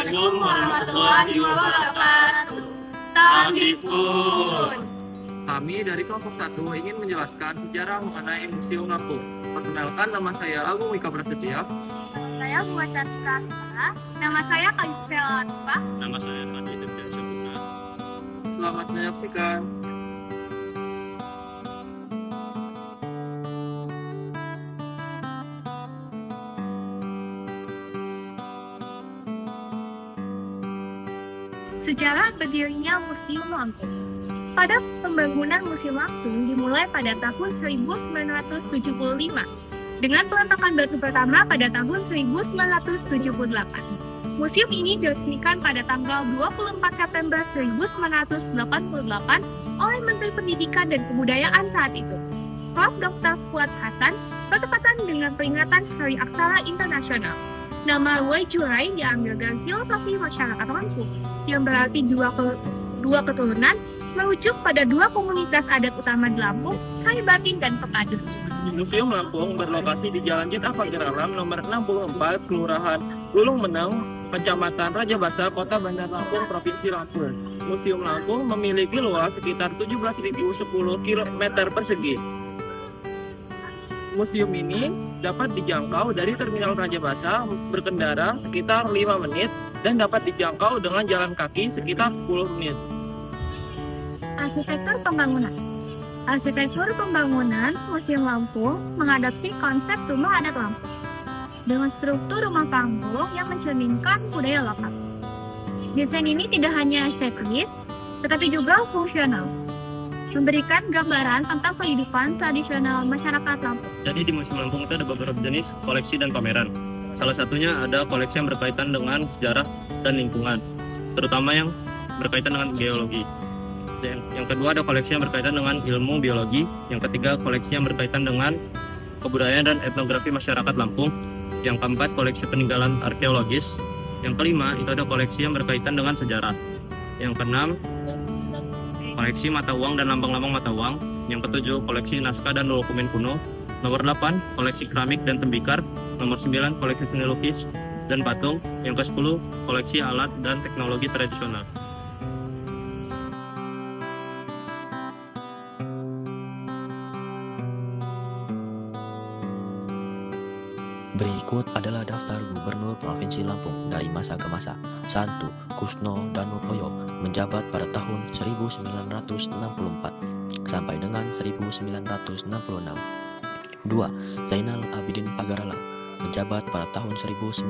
Assalamualaikum warahmatullahi wabarakatuh. Tambipun. Kami dari kelompok 1 ingin menjelaskan sejarah mengenai Museum Lampung. Perkenalkan, nama saya Agung Wika Prasetya. Saya Bunga Cantika Asmara. Nama saya Kaisel Latifah. Nama saya Fadli Septian Saputra. Selamat menyaksikan. Sejarah berdirinya Museum Lampung. Pada pembangunan Museum Lampung dimulai pada tahun 1975 dengan peletakan batu pertama pada tahun 1978. Museum ini diresmikan pada tanggal 24 September 1988 oleh Menteri Pendidikan dan Kebudayaan saat itu, Prof. Dr. Fuad Hasan, bertepatan dengan peringatan Hari Aksara Internasional. Nama Wai Jurai diambil dari filosofi masyarakat Lampung, yang berarti dua keturunan, merujuk pada dua komunitas adat utama di Lampung, Saibatin dan Pekadu. Museum Lampung berlokasi di Jalan Jet Pagar Alam nomor 64, Kelurahan Lulung Menang, Kecamatan Rajabasa, Kota Bandar Lampung, Provinsi Lampung. Museum Lampung memiliki luas sekitar 17.010 km persegi. Museum ini dapat dijangkau dari Terminal Rajabasa berkendara sekitar 5 menit dan dapat dijangkau dengan jalan kaki sekitar 10 menit. Arsitektur pembangunan. Arsitektur pembangunan Museum Lampung mengadopsi konsep rumah adat Lampung dengan struktur rumah panggung yang mencerminkan budaya lokal. Desain ini tidak hanya estetis, tetapi juga fungsional, memberikan gambaran tentang kehidupan tradisional masyarakat Lampung. Jadi di Museum Lampung itu ada beberapa jenis koleksi dan pameran. Salah satunya ada koleksi yang berkaitan dengan sejarah dan lingkungan, terutama yang berkaitan dengan geologi. Yang kedua ada koleksi yang berkaitan dengan ilmu biologi. Yang ketiga koleksi yang berkaitan dengan kebudayaan dan etnografi masyarakat Lampung. Yang keempat koleksi peninggalan arkeologis. Yang kelima itu ada koleksi yang berkaitan dengan sejarah. Yang keenam koleksi mata uang dan lambang-lambang mata uang. Yang ketujuh koleksi naskah dan dokumen kuno. Nomor 8 koleksi keramik dan tembikar. Nomor 9 koleksi seni lukis dan patung. Yang ke-10 koleksi alat dan teknologi tradisional. Berikut adalah daftar Gubernur Provinsi Lampung dari masa ke masa. 1. Kusno Danupoyo menjabat pada tahun 1964 sampai dengan 1966. 2. Zainal Abidin Pagarala menjabat pada tahun 1966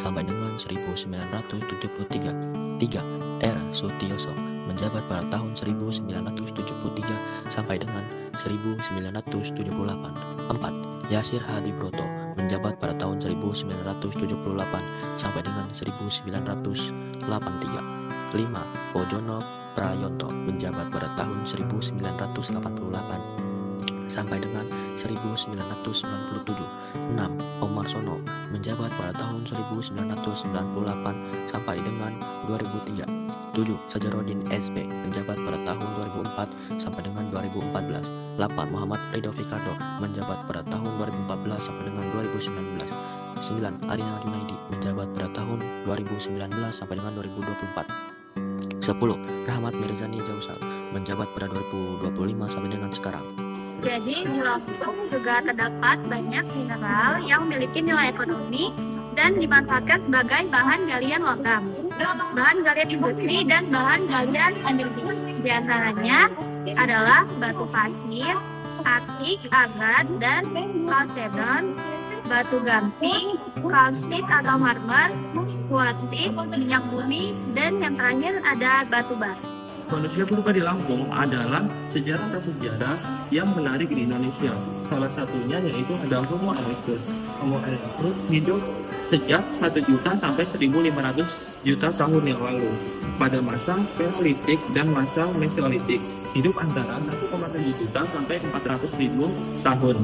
sampai dengan 1973. 3. R. Sutioso menjabat pada tahun 1973 sampai dengan 1978. 4. Yasir Hadi Broto menjabat pada tahun 1978 sampai dengan 1983. 5. Pojono Prayonto menjabat pada tahun 1988 sampai dengan 1997. 6. Omar Sono menjabat pada tahun 1998 sampai dengan 2003. 7. Sajarodin SB menjabat pada tahun 2004 sampai dengan 2014. 8. Muhammad Ridho Fikardo menjabat pada tahun 2014 sampai dengan 2019. 9. Arina Junaidi menjabat pada tahun 2019 sampai dengan 2024. 10. Rahmat Mirzani Jausal menjabat pada 2025 sampai dengan sekarang. Jadi di Lampung juga terdapat banyak mineral yang memiliki nilai ekonomi dan dimanfaatkan sebagai bahan galian logam, bahan galian industri, dan bahan galian energi. Di antaranya adalah batu pasir, atik, agat, dan kalsedon, batu gamping, kalsit atau marmer, kuarsit, minyak bumi, dan yang terakhir ada batu bara. Manusia purba di Lampung adalah sejarah-sejarah yang menarik di Indonesia. Salah satunya yaitu ada Homo erectus. Homo erectus hidup sejak 1 juta sampai 1.500 juta tahun yang lalu. Pada masa Paleolitik dan masa Mesoolitik, hidup antara 1,7 juta sampai 400.000 tahun.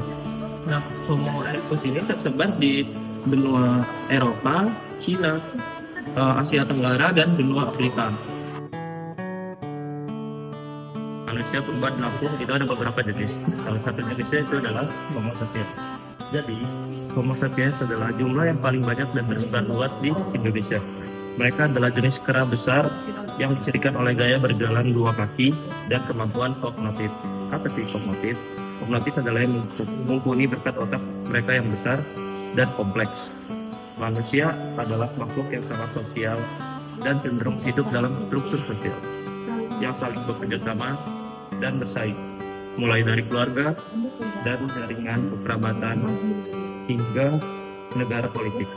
Nah, Homo erectus ini tersebar di benua Eropa, Cina, Asia Tenggara, dan benua Afrika. Manusia purba di Lampung itu ada beberapa jenis. Salah satu jenisnya itu adalah Homo sapiens. Jadi, Homo sapiens adalah jumlah yang paling banyak dan tersebar luas di Indonesia. Mereka adalah jenis kera besar yang dicirikan oleh gaya berjalan dua kaki dan kemampuan kognitif. Apa sih kognitif? Kognitif adalah yang mumpuni berkat otak mereka yang besar dan kompleks. Manusia adalah makhluk yang sangat sosial dan cenderung hidup dalam struktur sosial yang saling bekerja sama dan bersaing, mulai dari keluarga dan jaringan kekerabatan hingga negara politik.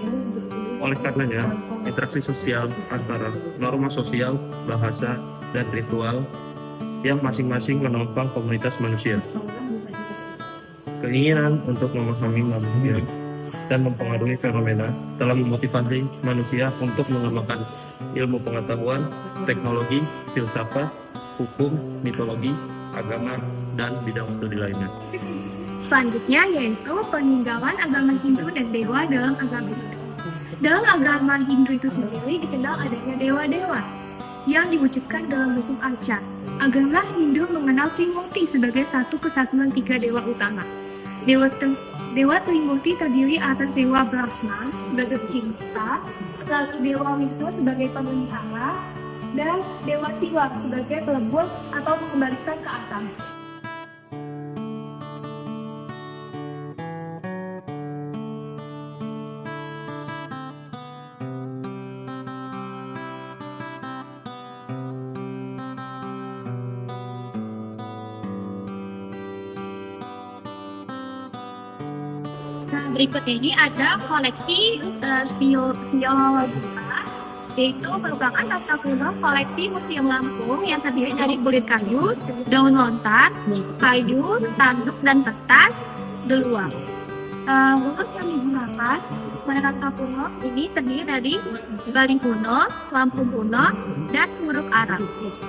Oleh karenanya, interaksi sosial antara norma sosial, bahasa, dan ritual yang masing-masing menopang komunitas manusia. Keinginan untuk memahami manusia dan mempengaruhi fenomena telah memotivasi manusia untuk mengembangkan ilmu pengetahuan, teknologi, filsafat, hukum, mitologi, agama, dan bidang studi lainnya. Selanjutnya yaitu peninggalan agama Hindu dan dewa dalam agama Hindu. Dalam agama Hindu itu sendiri dikenal adanya dewa-dewa yang diwujudkan dalam bentuk arca. Agama Hindu mengenal Trimurti sebagai satu kesatuan tiga dewa utama. Dewa Trimurti terdiri atas Dewa Brahma sebagai pencipta, lalu Dewa Wisnu sebagai pemelihara, dan Dewa Siwa sebagai pelebur atau mengembalikan ke asal. Nah, berikut ini ada koleksi Sviologika, yaitu merupakan naskah kuno koleksi Museum Lampung yang terdiri dari kulit kayu, daun lontar, kayu, tanduk, dan kertas deluang. Huruf yang digunakan pada naskah kuno ini terdiri dari Bali kuno, Lampung kuno, dan huruf Arab.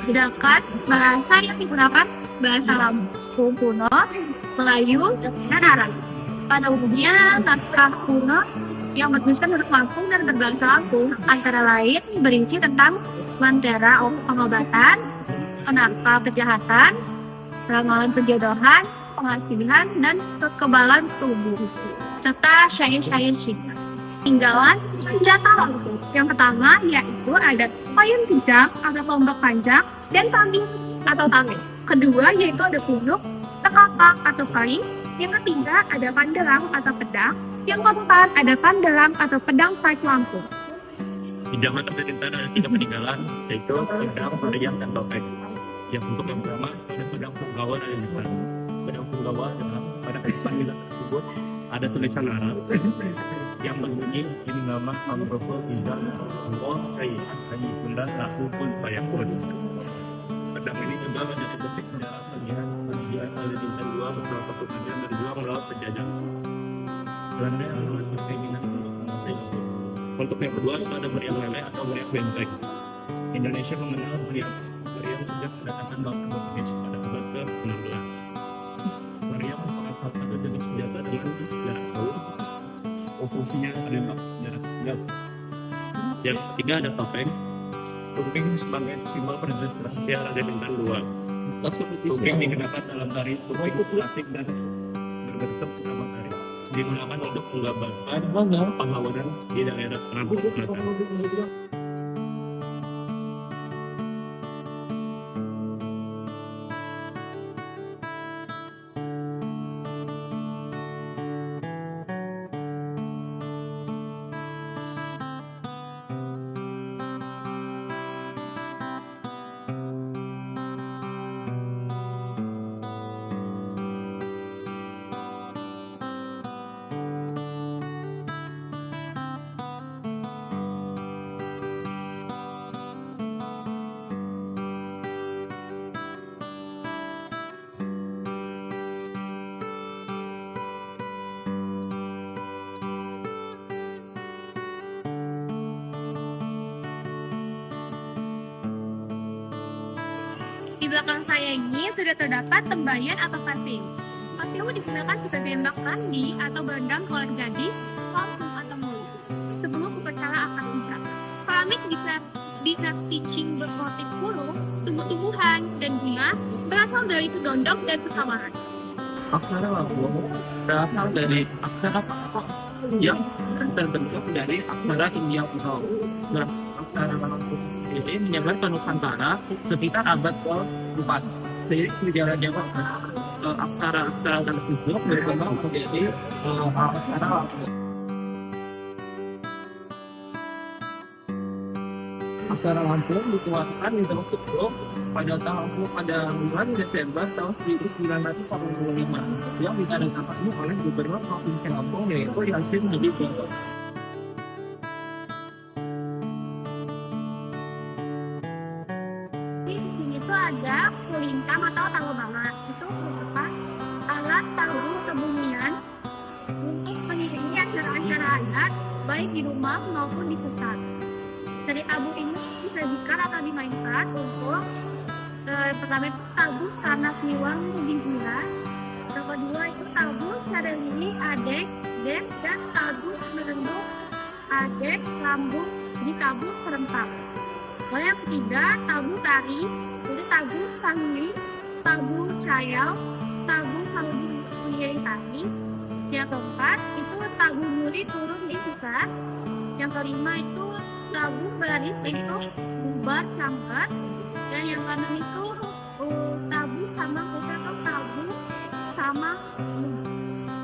Sedangkan bahasa yang digunakan bahasa Lampung kuno, Melayu, dan Arab. Pada umumnya, naskah kuno yang bertuliskan huruf Lampung dan berbahasa Lampung antara lain berisi tentang mantra pengobatan, penangkal kejahatan, ramalan penjodohan, pengasihan, dan kekebalan tubuh, serta syair-syair cinta. Tinggalan senjata Lampung. Yang pertama yaitu ada payun kijang atau tombak panjang dan tameng atau tameng. Kedua yaitu ada punduk, tekapak atau kalis. Yang ketiga ada pandelang atau pedang. Yang keempat ada pandelang atau pedang Paik Lampung. Di zaman tercinta ada 3 peninggalan, yaitu pedang, meriam, dan topeng. Yang untuk yang pertama ada pedang Punggawa dan yang depan. Pedang Punggawa adalah pada panggilan tersebut ada tulisan Arab yang berbunyi ini nama Amrofo Izal Allah Kayi Bunda Laku Pun Payakun. Pedang ini juga menjadi bukti sejarah bagian Halilintar II bersama pasukannya berjuang melawan penjajah Belanda yang berkeinginan untuk menguasai Lampung. Untuk yang kedua itu ada meriam lele atau meriam benteng. Indonesia mengenal meriam sejak kedatangan bangsa Portugis pada abad ke-16. Meriam merupakan salah satu jenis senjata dengan jarak jauh. Fungsinya adalah jarak dekat. Yang ketiga ada topeng. Topeng sebagai simbol representasi Raja Bintang II. Topeng digunakan dalam tari topeng klasik dan berbentuk utama tari. Digunakan untuk menggambarkan pahlawanan di daerah Lampung Selatan. Di belakang saya ini sudah terdapat tembayan atau paseo. Paseo digunakan sebagai mbak mandi atau bandang oleh gadis, kampung atau mulut sebelum upacara akad nikah. Keramik bisa dinasti Qing bermotif burung, tumbuh-tumbuhan, dan bunga berasal dari Tudondong dan Pesawaran. Aksara Lampung berasal dari aksara Pangkok yang terbentuk dari aksara India kuno. Nah, aksara Lampung ini menyebar ke Nusantara sekitar abad ke-4. Jadi sejarahnya aksara-aksara tersebut berkembang menjadi aksara Lampung. Aksara Lampung dikeluarkan di Teluk Betung pada bulan Desember tahun 1985 yang ditandatangani oleh Gubernur Provinsi Lampung yaitu Yasin Nadi Gonto. Di sini tuh ada kulintang atau talubangan. Itu merupakan alat tahu kebunyian untuk mengiringi acara-acara adat baik di rumah maupun di sesar. Seri tabu ini disajikan atau dimainkan untuk pertama itu tabu sanak niwang bibira, yang kedua itu tabu sareli adek dek dan tabu merenduk adek lambung di tabu serempak. Lalu yang ketiga tabu tari, itu tabu sangli, tabu cayau, tabu salbu mengiring tari. Yang keempat itu tabu muri turun di sesar. Yang kelima itu tabu baris untuk bubar camper. Dan yang keenam itu tabu sama kusa atau tabu sama.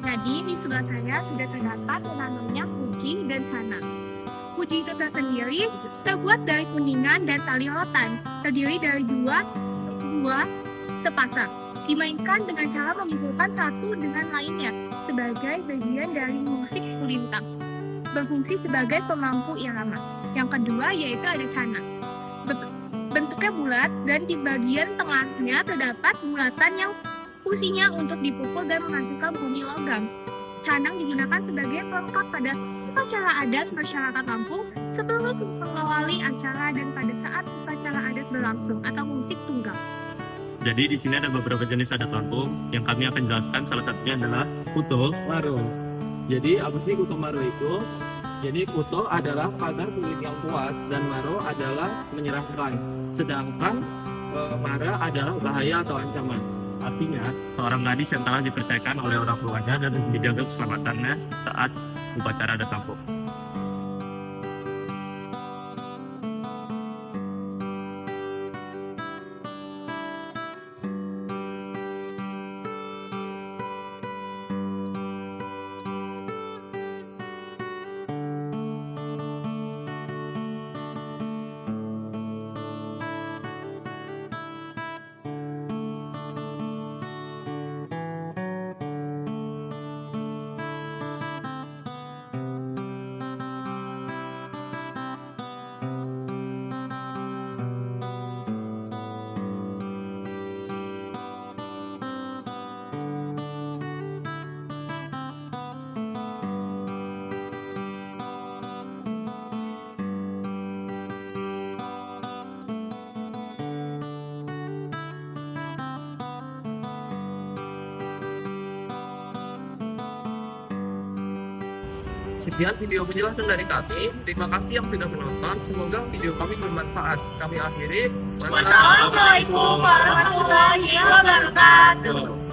Jadi di sebelah saya sudah terdapat yang namanya puji dan canang. Puji itu tersendiri terbuat dari kuningan dan tali rotan, terdiri dari dua sepasang. Dimainkan dengan cara mengumpulkan satu dengan lainnya sebagai bagian dari musik kulintang. Berfungsi sebagai pemampu irama. Yang kedua yaitu ada canang. Bentuknya bulat dan di bagian tengahnya terdapat bulatan yang fungsinya untuk dipukul dan menghasilkan bunyi logam. Canang digunakan sebagai pelengkap pada upacara adat masyarakat Lampung sebelum mengawali acara dan pada saat upacara adat berlangsung atau musik tunggal. Jadi di sini ada beberapa jenis adat Lampung yang kami akan jelaskan. Salah satunya adalah kuto, Maro. Jadi apa sih kuto maro itu? Jadi kuto adalah pagar kulit yang kuat dan maro adalah menyerahkan. Sedangkan mara adalah bahaya atau ancaman. artinya seorang gadis yang telah dipercayakan oleh orang tuanya dan dijaga keselamatannya saat upacara adat Lampung. Sekian video penjelasan dari kami. Terima kasih yang sudah menonton. Semoga video kami bermanfaat. Kami akhiri. Wassalamualaikum warahmatullahi wabarakatuh.